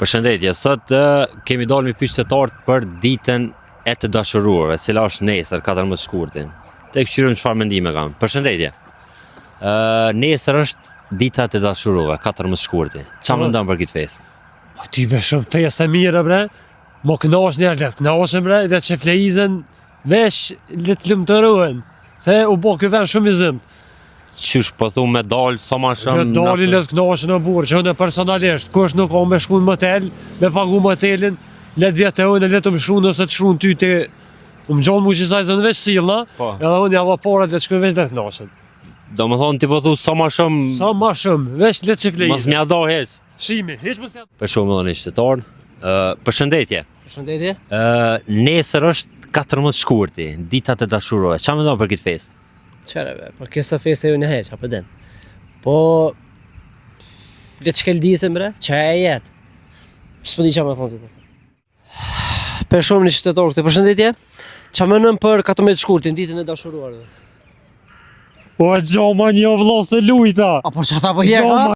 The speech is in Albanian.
Përshëndetje, sot kemi dalë me pyetëtarët për ditën e të dashuruarve, cila është nesër, 14 shkurtin. Tek qyrim çfarë mendime kam. Përshëndetje. Nesër është dita e të dashuruarve, 14 shkurti. Çfarë mendon për këtë festë? Po ty be shumë festë mirë bre. Mo kënaqesh njerë, le të kënaqen bre, le të sheflejizën, vesh le të lumturohen. Se u bë ky vend shumë i zymt. Qysh po thu me dalë sa më shumë. Le të dalin, le të kënaqen në burrë, që unë personalisht, kush nuk ka me shku në motel, me pagu motelin, le të vjetojnë, le të më shrunë ose të shrunë ty të më gjonë mu që sajzën veç silna, edhe unë java porat le të shkujnë veç le të kënaqen. Do më thonë ti po thu sa më shumë. Sa më shumë, veç le të sheflejizën. Mos mja do heq. Shimi, heq mos ja. Për shumë edhe një qytetar. Përshëndetje. Përshëndetje. Nesër është 14 shkurti, dita e dashuruarve. Çfarë mendon për këtë festë? Qare be, po kësa feste ju në heq, apo den. Po, le të shkeldisim bre, që e jetë. S'po di qa me thonë të të. Për shumë një qytetar këtë, përshëndetje. Qa më nëm për 14 shkurtin, ditën e dashuruarve. O gjoma një vlo se lujta. Apo që ta po jeka?